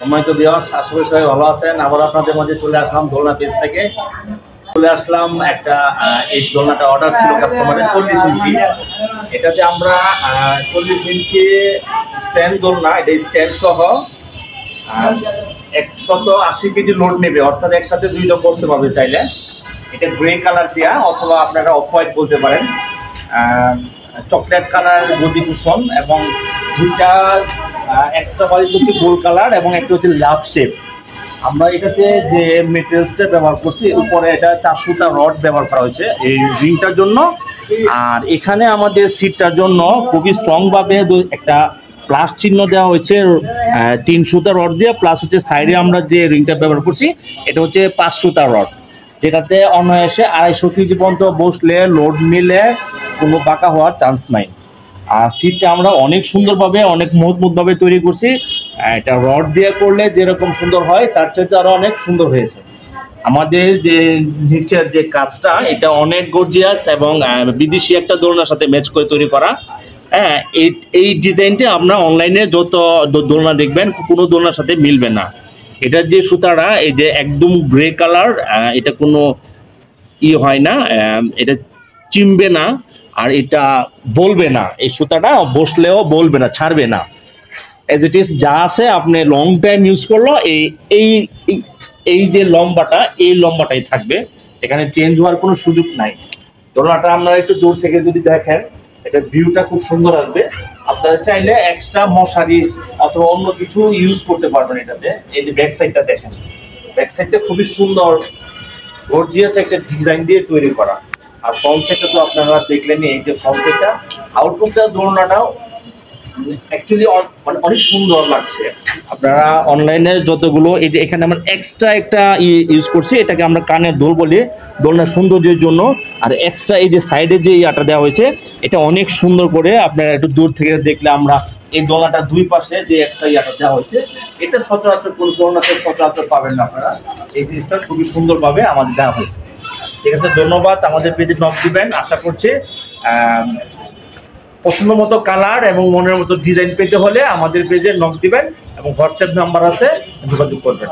সম্মানিত ভিউয়ার্স, আশা করি সবাই ভালো আছেন। আবার আপনাদের মাঝে চলে আসলাম দোলনা পেজ থেকে। চলে আসলাম একটা এই দোলনাটা অর্ডার ছিল কাস্টমারের 40 ইঞ্চি। এটাতে আমরা 40 ইঞ্চি স্ট্যান্ড দোলনা, এটা স্ট্যান্ড সহ 180 কেজি লোড নেবে, অর্থাৎ একসাথে দুইজন বসতে পারবে চাইলে। এটা গ্রে কালার দেওয়া, অথবা আপনারা অফ হোয়াইট বলতে পারেন। চকলেট কালার গদি কুশন এবং দুইটা এক্সট্রা বালিশ হচ্ছে গোল কালার এবং একটা হচ্ছে লাভ শেপ। আমরা এটাতে যে মেটেরিয়ালসটা ব্যবহার করছি, উপরে এটা 4 সুতা রড ব্যবহার করা হয়েছে এই রিংটার জন্য। আর এখানে আমাদের সিটটার জন্য খুবই স্ট্রংভাবে একটা প্লাস চিহ্ন দেওয়া হয়েছে 3 সুতা রড দিয়ে, প্লাস হচ্ছে সাইডে আমরা যে রিংটা ব্যবহার করছি এটা হচ্ছে 5 সুতা রড, যেটাতে অনায়াসে 250 কেজি পর্যন্ত বসলে লোড নিলে কোনো বাঁকা হওয়ার চান্স নাই। আর সিটটা আমরা অনেক সুন্দরভাবে অনেক মজবুতভাবে তৈরি করছি। এটা রড দিয়ে করলে যেরকম সুন্দর হয় তার চাইতে আরও অনেক সুন্দর হয়েছে। আমাদের যে নিচের যে কাজটা এটা অনেক গর্জিয়াস এবং বিদেশি একটা দোলনার সাথে ম্যাচ করে তৈরি করা। হ্যাঁ, এই ডিজাইনটা আপনারা অনলাইনে যত দোলনা দেখবেন কোনো দোলনার সাথে মিলবে না। এটার যে সুতাটা এই যে একদম গ্রে কালার, এটা কোনো হয় না, এটা চিমবে না, আর এটা বলবে না, এই সুতাটা বসলেও বলবে না, ছাড়বে না। এজ ইট ইজ যা আছে আপনি লং টাইম ইউজ করলো এই এই এই যে লম্বাটা, এই লম্বাটাই থাকবে, এখানে চেঞ্জ হওয়ার কোনো সুযোগ নাই। দোলনাটা আপনারা একটু দূর থেকে যদি দেখেন, এটা ভিউটা খুব সুন্দর আসবে। আপনারা চাইলে এক্সট্রা মশারি অথবা অন্য কিছু ইউজ করতে পারবেন এটাতে। এই যে ব্যাক সাইডটা দেখেন, ব্যাক সাইডটা খুবই সুন্দর গর্জিয়াস একটা ডিজাইন দিয়ে তৈরি করা। আর ফ্রন্ট সাইডটা তো আপনারা দেখলেন, এই যে ফ্রন্ট সাইডটা আউটলুকটা দোলনাটাও অ্যাকচুয়ালি মানে অনেক সুন্দর লাগছে। আপনারা অনলাইনে যতগুলো এই যে এখানে আমরা এক্সট্রা একটা ইউজ করছি, এটাকে আমরা কানের দোল বলি দোলনার সৌন্দর্যের জন্য। আর এক্সট্রা এই যে সাইডে যে ইয়াটা দেওয়া হয়েছে এটা অনেক সুন্দর করে আপনারা একটু দূর থেকে দেখলে আমরা এই দোলনাটার দুই পাশে যে এক্সট্রা ইয়াটা দেওয়া হয়েছে এটা সচরাচর কোনো দোলনাতে সচরাচর পাবেন না আপনারা। এই জিনিসটা খুবই সুন্দরভাবে আমাদের দেওয়া হয়েছে। ঠিক আছে, ধন্যবাদ। আমাদের পেজে নক দিবেন। আশা করছি পছন্দ মতো কালার এবং মনের মতো ডিজাইন পেতে হলে আমাদের পেজে নক দিবেন এবং হোয়াটসঅ্যাপ নাম্বার আছে, যোগাযোগ করবেন।